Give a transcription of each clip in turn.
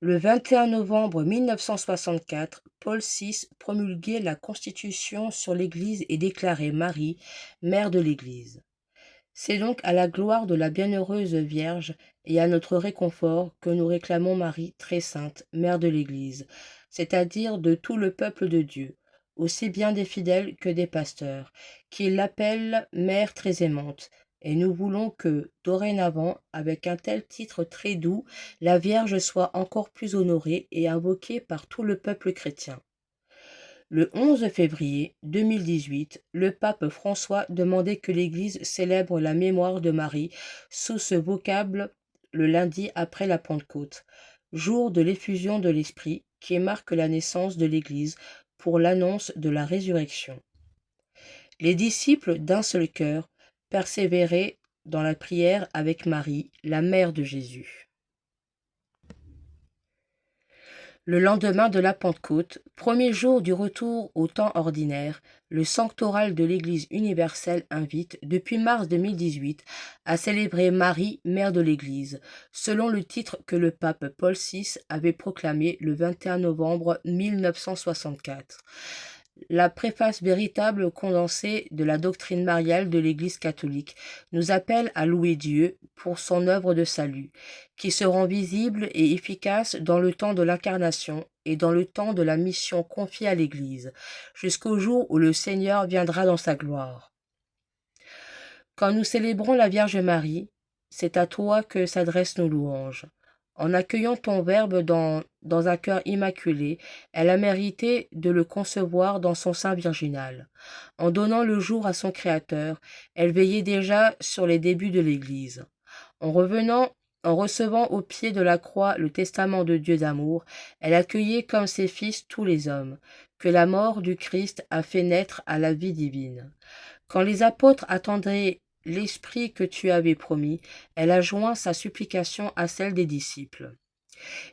Le 21 novembre 1964, Paul VI promulguait la Constitution sur l'Église et déclarait Marie, mère de l'Église. C'est donc à la gloire de la bienheureuse Vierge et à notre réconfort que nous réclamons Marie très sainte, mère de l'Église, c'est-à-dire de tout le peuple de Dieu, aussi bien des fidèles que des pasteurs, qui l'appellent Mère très aimante. Et nous voulons que, dorénavant, avec un tel titre très doux, la Vierge soit encore plus honorée et invoquée par tout le peuple chrétien. Le 11 février 2018, le pape François demandait que l'Église célèbre la mémoire de Marie sous ce vocable le lundi après la Pentecôte, jour de l'effusion de l'Esprit qui marque la naissance de l'Église pour l'annonce de la résurrection. Les disciples d'un seul cœur persévéraient dans la prière avec Marie, la mère de Jésus. Le lendemain de la Pentecôte, premier jour du retour au temps ordinaire, le sanctoral de l'Église universelle invite, depuis mars 2018, à célébrer Marie, mère de l'Église, selon le titre que le pape Paul VI avait proclamé le 21 novembre 1964. La préface véritable condensée de la doctrine mariale de l'Église catholique nous appelle à louer Dieu pour son œuvre de salut, qui se rend visible et efficace dans le temps de l'incarnation et dans le temps de la mission confiée à l'Église, jusqu'au jour où le Seigneur viendra dans sa gloire. Quand nous célébrons la Vierge Marie, c'est à toi que s'adressent nos louanges. En accueillant ton Verbe dans un cœur immaculé, elle a mérité de le concevoir dans son sein virginal. En donnant le jour à son Créateur, elle veillait déjà sur les débuts de l'Église. En recevant au pied de la croix le testament de Dieu d'amour, elle accueillait comme ses fils tous les hommes, que la mort du Christ a fait naître à la vie divine. Quand les apôtres attendaient l'Esprit que tu avais promis, elle a joint sa supplication à celle des disciples.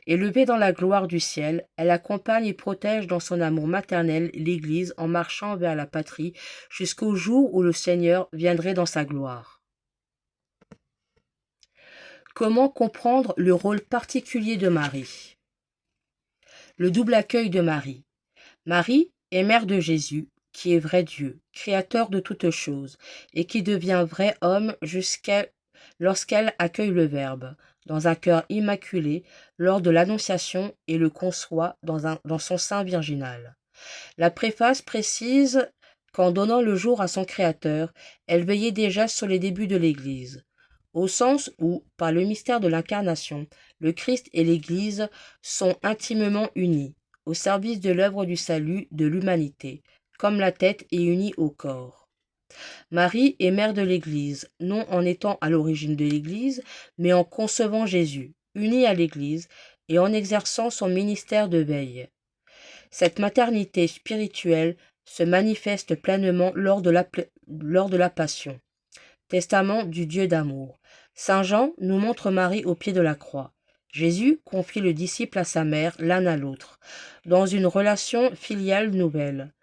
Élevée dans la gloire du ciel, elle accompagne et protège dans son amour maternel l'Église en marchant vers la patrie jusqu'au jour où le Seigneur viendrait dans sa gloire. Comment comprendre le rôle particulier de Marie? Le double accueil de Marie. Marie est mère de Jésus, qui est vrai Dieu, créateur de toutes choses, et qui devient vrai homme lorsqu'elle accueille le Verbe, dans un cœur immaculé, lors de l'Annonciation et le conçoit dans son sein virginal. La préface précise qu'en donnant le jour à son Créateur, elle veillait déjà sur les débuts de l'Église, au sens où, par le mystère de l'incarnation, le Christ et l'Église sont intimement unis, au service de l'œuvre du salut de l'humanité, comme la tête est unie au corps. Marie est mère de l'Église, non en étant à l'origine de l'Église, mais en concevant Jésus, unie à l'Église, et en exerçant son ministère de veille. Cette maternité spirituelle se manifeste pleinement lors de la Passion, testament du Dieu d'amour. Saint Jean nous montre Marie au pied de la croix. Jésus confie le disciple à sa mère, l'un à l'autre, dans une relation filiale nouvelle.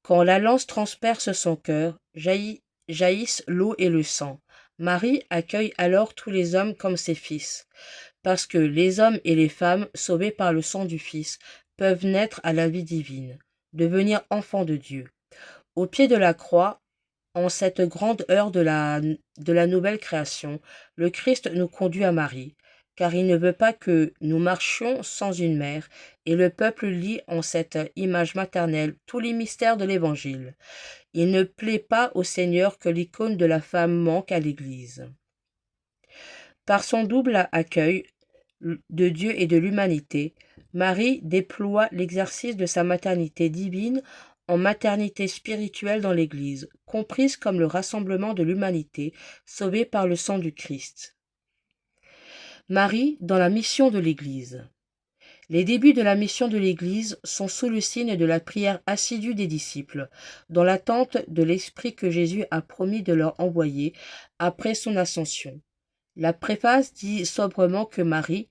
Quand la lance transperce son cœur, jaillissent l'eau et le sang. Marie accueille alors tous les hommes comme ses fils, parce que les hommes et les femmes, sauvés par le sang du Fils, peuvent naître à la vie divine, devenir enfants de Dieu. Au pied de la croix, en cette grande heure de la nouvelle création, le Christ nous conduit à Marie, car il ne veut pas que nous marchions sans une mère, et le peuple lit en cette image maternelle tous les mystères de l'Évangile. Il ne plaît pas au Seigneur que l'icône de la femme manque à l'Église. Par son double accueil de Dieu et de l'humanité, Marie déploie l'exercice de sa maternité divine en maternité spirituelle dans l'Église, comprise comme le rassemblement de l'humanité sauvée par le sang du Christ. Marie dans la mission de l'Église. Les débuts de la mission de l'Église sont sous le signe de la prière assidue des disciples, dans l'attente de l'Esprit que Jésus a promis de leur envoyer après son ascension. La préface dit sobrement que Marie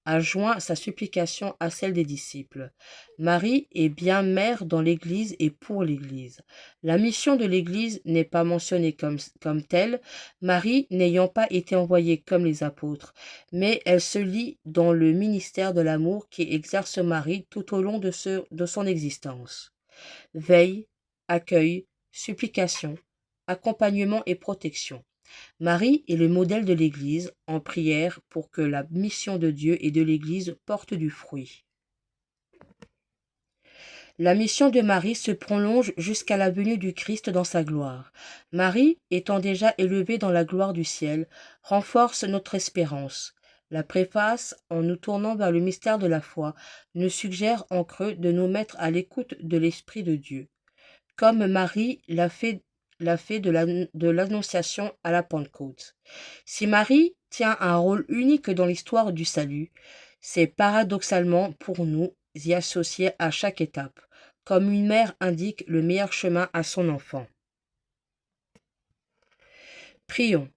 a joint sa supplication à celle des disciples. Marie est bien mère dans l'Église et pour l'Église. La mission de l'Église n'est pas mentionnée comme telle, Marie n'ayant pas été envoyée comme les apôtres, mais elle se lie dans le ministère de l'amour qui exerce Marie tout au long de son existence. Veille, accueil, supplication, accompagnement et protection. Marie est le modèle de l'Église en prière pour que la mission de Dieu et de l'Église porte du fruit. La mission de Marie se prolonge jusqu'à la venue du Christ dans sa gloire. Marie, étant déjà élevée dans la gloire du ciel, renforce notre espérance. La préface, en nous tournant vers le mystère de la foi, nous suggère en creux de nous mettre à l'écoute de l'Esprit de Dieu, comme Marie l'a fait de l'Annonciation à la Pentecôte. Si Marie tient un rôle unique dans l'histoire du salut, c'est paradoxalement pour nous y associer à chaque étape, comme une mère indique le meilleur chemin à son enfant. Prions.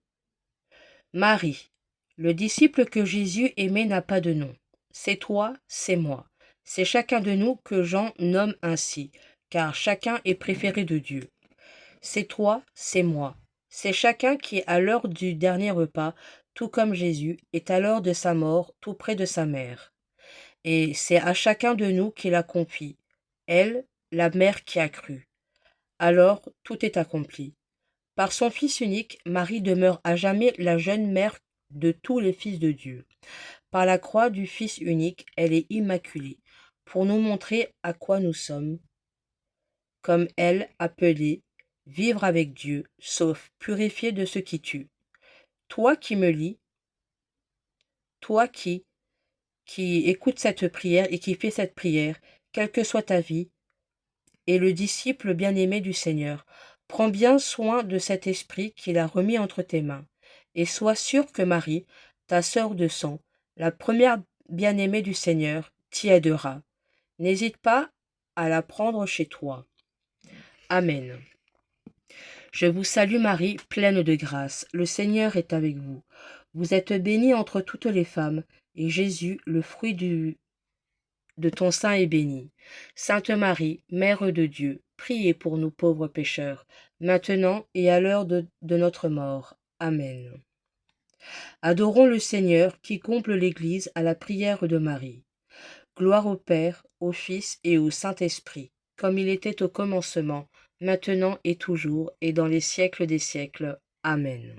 Marie, le disciple que Jésus aimait n'a pas de nom. C'est toi, c'est moi. C'est chacun de nous que Jean nomme ainsi, car chacun est préféré de Dieu. C'est toi, c'est moi. C'est chacun qui, à l'heure du dernier repas, tout comme Jésus, est à l'heure de sa mort, tout près de sa mère. Et c'est à chacun de nous qu'il a confie, elle, la mère qui a cru. Alors, tout est accompli. Par son Fils unique, Marie demeure à jamais la jeune mère de tous les fils de Dieu. Par la croix du Fils unique, elle est immaculée, pour nous montrer à quoi nous sommes, comme elle, appelée, vivre avec Dieu, sauf purifié de ce qui tue. Toi qui me lis, toi qui écoute cette prière et qui fait cette prière, quelle que soit ta vie, et le disciple bien-aimé du Seigneur, prends bien soin de cet esprit qu'il a remis entre tes mains, et sois sûr que Marie, ta sœur de sang, la première bien-aimée du Seigneur, t'y aidera. N'hésite pas à la prendre chez toi. Amen. Je vous salue Marie, pleine de grâce. Le Seigneur est avec vous. Vous êtes bénie entre toutes les femmes, et Jésus, le fruit de ton sein, est béni. Sainte Marie, Mère de Dieu, priez pour nous pauvres pécheurs, maintenant et à l'heure de notre mort. Amen. Adorons le Seigneur qui comble l'Église à la prière de Marie. Gloire au Père, au Fils et au Saint-Esprit, comme il était au commencement, maintenant et toujours, et dans les siècles des siècles. Amen.